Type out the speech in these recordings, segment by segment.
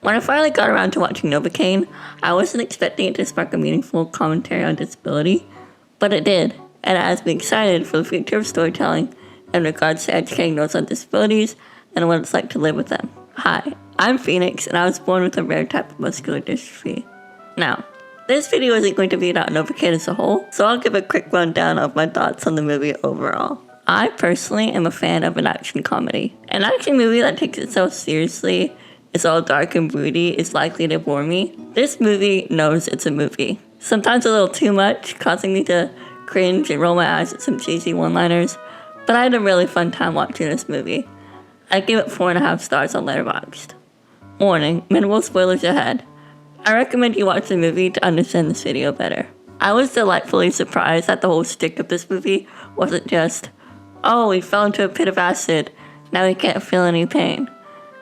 When I finally got around to watching Novocaine, I wasn't expecting it to spark a meaningful commentary on disability, but it did, and it has me excited for the future of storytelling in regards to educating those on disabilities and what it's like to live with them. Hi, I'm Phoenix, and I was born with a rare type of muscular dystrophy. Now, this video isn't going to be about Novocaine as a whole, so I'll give a quick rundown of my thoughts on the movie overall. I personally am a fan of an action comedy. An action movie that takes itself seriously, is all dark and broody, is likely to bore me. This movie knows it's a movie. Sometimes a little too much, causing me to cringe and roll my eyes at some cheesy one-liners, but I had a really fun time watching this movie. I give it 4.5 stars on Letterboxd. Warning, minimal spoilers ahead. I recommend you watch the movie to understand this video better. I was delightfully surprised that the whole stick of this movie wasn't just, oh, he fell into a pit of acid, now he can't feel any pain.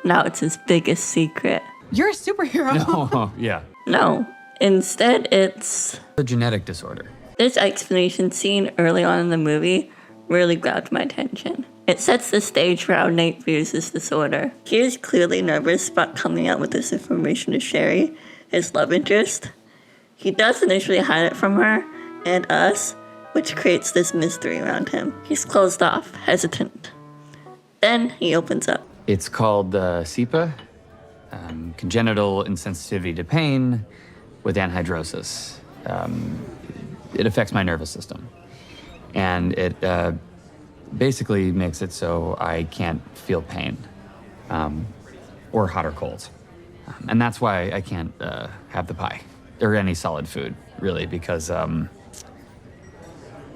Now it's his biggest secret. You're a superhero. No, yeah. No, instead it's A genetic disorder. this explanation scene early on in the movie really grabbed my attention. It sets the stage for how Nate views this disorder. He is clearly nervous about coming out with this information to Sherry, his love interest. He does initially hide it from her and us, which creates this mystery around him. He's closed off, hesitant. Then he opens up. It's called CEPA, congenital insensitivity to pain with anhidrosis. It affects my nervous system. And it basically makes it so I can't feel pain, or hot or cold. And that's why I can't have the pie, or any solid food, really, because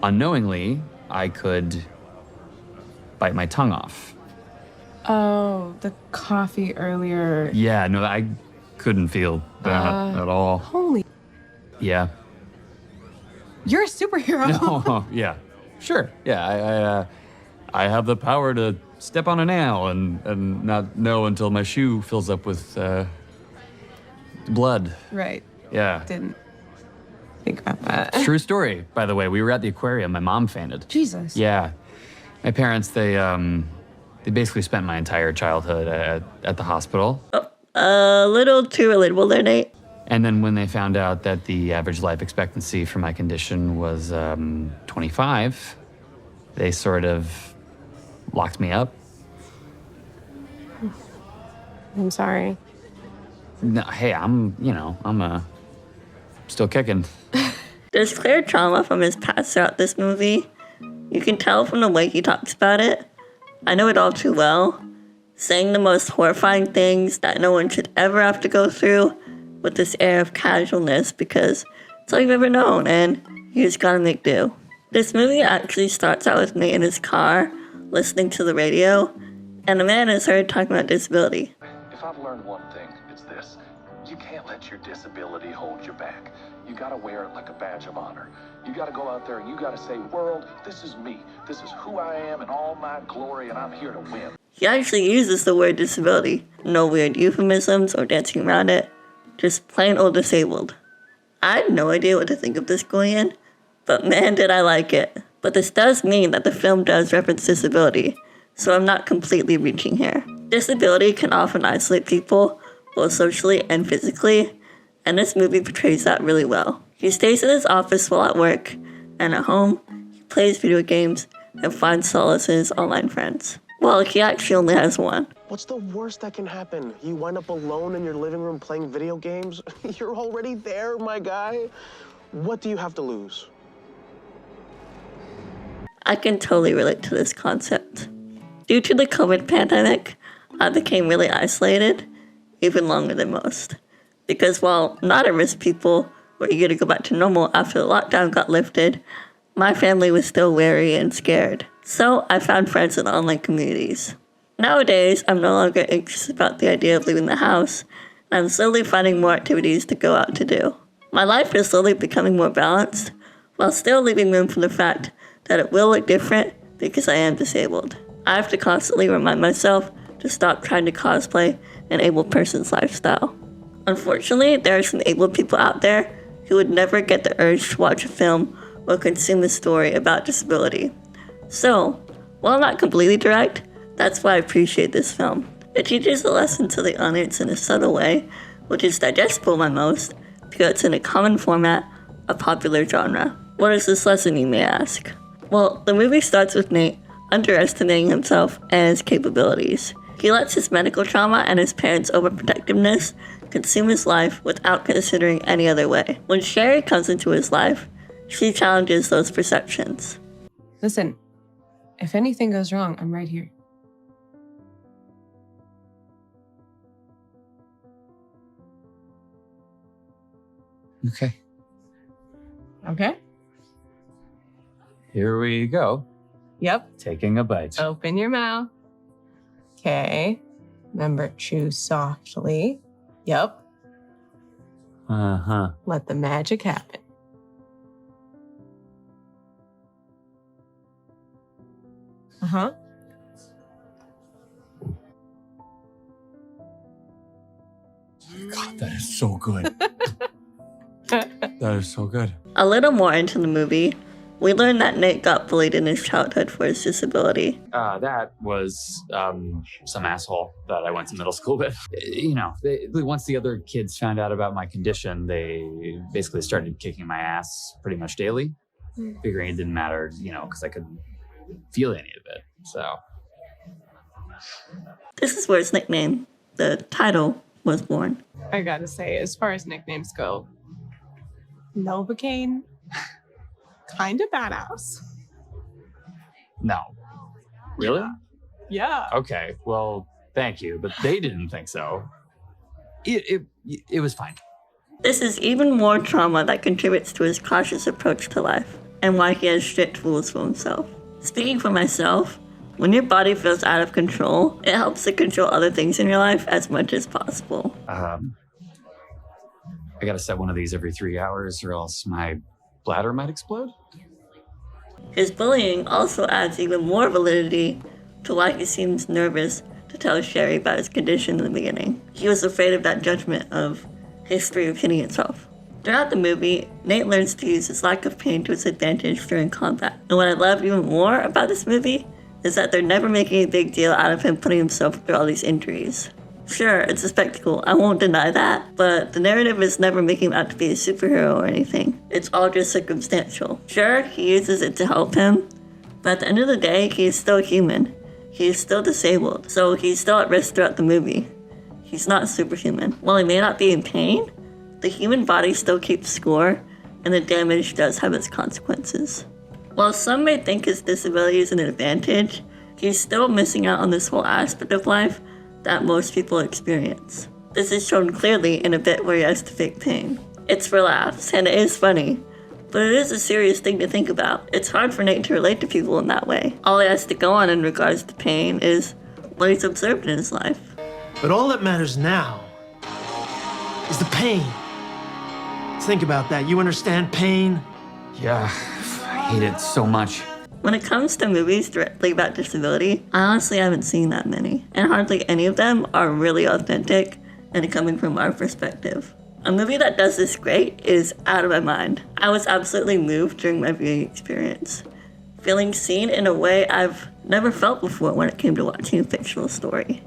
unknowingly, I could bite my tongue off. Oh, the coffee earlier. Yeah, no, I couldn't feel that at all. Holy. Yeah. You're a superhero. No, yeah. Sure. Yeah, I have the power to step on a nail and not know until my shoe fills up with blood. Right. Yeah. Didn't think about that. True story, by the way. We were at the aquarium. My mom fainted. Jesus. Yeah. My parents, they basically spent my entire childhood at the hospital. A little too relatable there, Nate. And then when they found out that the average life expectancy for my condition was 25, they sort of locked me up. I'm sorry. No, hey, I'm still kicking. There's clear trauma from his past throughout this movie. You can tell from the way he talks about it. I know it all too well. Saying the most horrifying things that no one should ever have to go through with this air of casualness because it's all you've ever known and you just gotta make do. This movie actually starts out with Nate in his car, listening to the radio, and a man is heard talking about disability. If I've learned one thing, it's this. You can't let your disability hold you back. You gotta wear it like a badge of honor. You gotta go out there and you gotta say, world, this is me. This is who I am in all my glory, and I'm here to win. He actually uses the word disability. No weird euphemisms or dancing around it. Just plain old disabled. I had no idea what to think of this going in, but man did I like it. But this does mean that the film does reference disability, so I'm not completely reaching here. Disability can often isolate people, both socially and physically, and this movie portrays that really well. He stays in his office while at work, and at home, he plays video games and finds solace in his online friends. Well, he actually only has one. What's the worst that can happen? You wind up alone in your living room playing video games? You're already there, my guy. What do you have to lose? I can totally relate to this concept. Due to the COVID pandemic, I became really isolated, even longer than most. Because while not at-risk people were eager to go back to normal after the lockdown got lifted, my family was still wary and scared. So I found friends in online communities. Nowadays, I'm no longer anxious about the idea of leaving the house, and I'm slowly finding more activities to go out to do. My life is slowly becoming more balanced, while still leaving room for the fact that it will look different because I am disabled. I have to constantly remind myself to stop trying to cosplay an able person's lifestyle. Unfortunately, there are some able people out there who would never get the urge to watch a film or consume a story about disability. So, while not completely direct, that's why I appreciate this film. It teaches a lesson to the audience in a subtle way, which is digestible by most, because it's in a common format, a popular genre. What is this lesson, you may ask? Well, the movie starts with Nate underestimating himself and his capabilities. He lets his medical trauma and his parents' overprotectiveness consume his life without considering any other way. When Sherry comes into his life, she challenges those perceptions. Listen, if anything goes wrong, I'm right here. Okay. Okay? Here we go. Yep. Taking a bite. Open your mouth. Okay. Remember, chew softly. Yep. Uh-huh. Let the magic happen. Uh-huh. God, that is so good. That is so good. A little more into the movie, we learn that Nate got bullied in his childhood for his disability. That was some asshole that I went to middle school with. You know, once the other kids found out about my condition, they basically started kicking my ass pretty much daily, figuring it didn't matter, you know, because I couldn't feel any of it. So This is where his nickname, the title, was born. I gotta say, as far as nicknames go, Novocaine, kind of badass. no. Really? Yeah. Okay, well, thank you, but they didn't think so. It was fine. This is even more trauma that contributes to his cautious approach to life and why he has strict rules for himself. Speaking for myself, when your body feels out of control, it helps to control other things in your life as much as possible. I gotta set one of these every 3 hours or else my bladder might explode. His bullying also adds even more validity to why he seems nervous to tell Sherry about his condition in the beginning. He was afraid of that judgment of history repeating itself. Throughout the movie, Nate learns to use his lack of pain to his advantage during combat. And what I love even more about this movie is that they're never making a big deal out of him putting himself through all these injuries. Sure, it's a spectacle, I won't deny that, but the narrative is never making him out to be a superhero or anything. It's all just circumstantial. Sure, he uses it to help him, but at the end of the day, he is still human. He is still disabled, so he's still at risk throughout the movie. He's not superhuman. While he may not be in pain, the human body still keeps score, and the damage does have its consequences. While some may think his disability is an advantage, he's still missing out on this whole aspect of life that most people experience. This is shown clearly in a bit where he has to fake pain. It's for laughs, and it is funny, but it is a serious thing to think about. It's hard for Nate to relate to people in that way. All he has to go on in regards to pain is what he's observed in his life. But all that matters now is the pain. Think about that. You understand pain? Yeah, I hate it so much. When it comes to movies directly about disability, I honestly haven't seen that many, and hardly any of them are really authentic and coming from our perspective. A movie that does this great is Out of My Mind. I was absolutely moved during my viewing experience, feeling seen in a way I've never felt before when it came to watching a fictional story.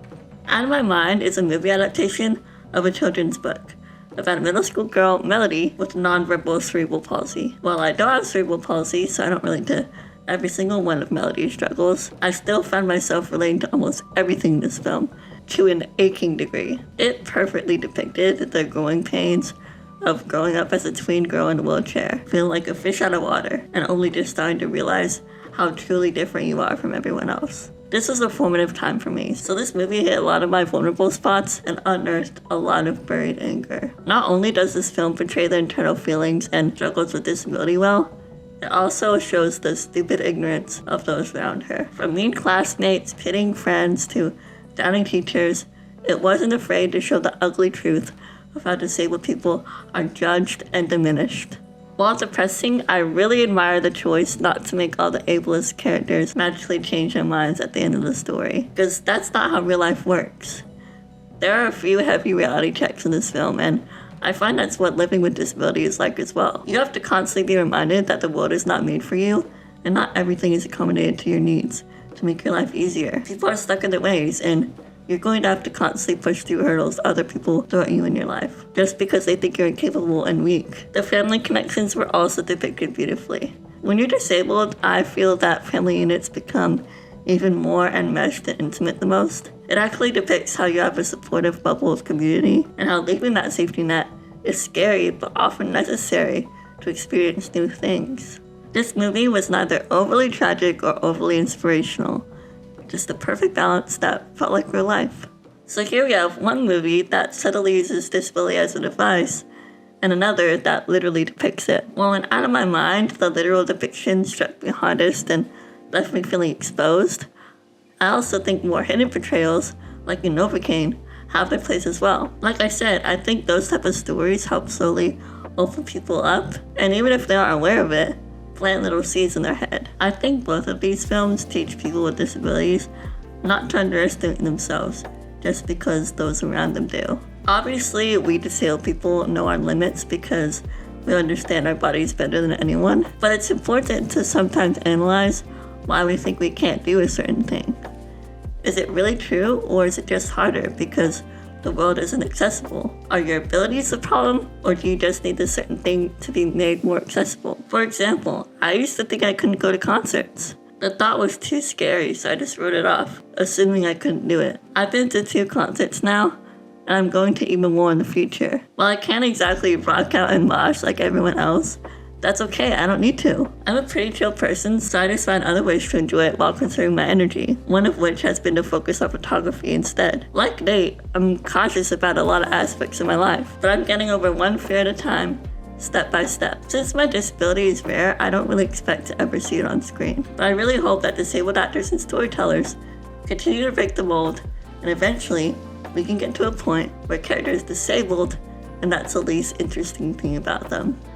Out of My Mind is a movie adaptation of a children's book about a middle school girl, Melody, with nonverbal cerebral palsy. While I don't have cerebral palsy, so I don't relate to every single one of Melody's struggles, I still found myself relating to almost everything in this film, to an aching degree. It perfectly depicted the growing pains of growing up as a tween girl in a wheelchair, feeling like a fish out of water, and only just starting to realize how truly different you are from everyone else. This was a formative time for me, so this movie hit a lot of my vulnerable spots and unearthed a lot of buried anger. Not only does this film portray the internal feelings and struggles with disability well, it also shows the stupid ignorance of those around her. From mean classmates, pitting friends, to downing teachers, it wasn't afraid to show the ugly truth of how disabled people are judged and diminished. While depressing, I really admire the choice not to make all the ableist characters magically change their minds at the end of the story, because that's not how real life works. There are a few heavy reality checks in this film, and I find that's what living with disability is like as well. You have to constantly be reminded that the world is not made for you, and not everything is accommodated to your needs to make your life easier. People are stuck in their ways, and you're going to have to constantly push through hurdles other people throw at you in your life, just because they think you're incapable and weak. The family connections were also depicted beautifully. When you're disabled, I feel that family units become even more enmeshed and intimate the most. It actually depicts how you have a supportive bubble of community and how leaving that safety net is scary but often necessary to experience new things. This movie was neither overly tragic or overly inspirational, just the perfect balance that felt like real life. So here we have one movie that subtly uses disability as a device, and another that literally depicts it. Well, when out of my mind, the literal depiction struck me hardest and left me feeling exposed. I also think more hidden portrayals, like in Novocaine, have their place as well. Like I said, I think those type of stories help slowly open people up, and even if they aren't aware of it, plant little seeds in their head. I think both of these films teach people with disabilities not to underestimate themselves just because those around them do. Obviously, we disabled people know our limits because we understand our bodies better than anyone, but it's important to sometimes analyze why we think we can't do a certain thing. Is it really true, or is it just harder because the world isn't accessible? Are your abilities the problem, or do you just need a certain thing to be made more accessible? For example, I used to think I couldn't go to concerts. The thought was too scary, so I just wrote it off, assuming I couldn't do it. I've been to 2 concerts now, and I'm going to even more in the future. While I can't exactly rock out and mosh like everyone else, that's okay, I don't need to. I'm a pretty chill person, so I just find other ways to enjoy it while conserving my energy, one of which has been to focus on photography instead. Like Nate, I'm cautious about a lot of aspects of my life, but I'm getting over one fear at a time, step by step. Since my disability is rare, I don't really expect to ever see it on screen, but I really hope that disabled actors and storytellers continue to break the mold, and eventually, we can get to a point where character is disabled, and that's the least interesting thing about them.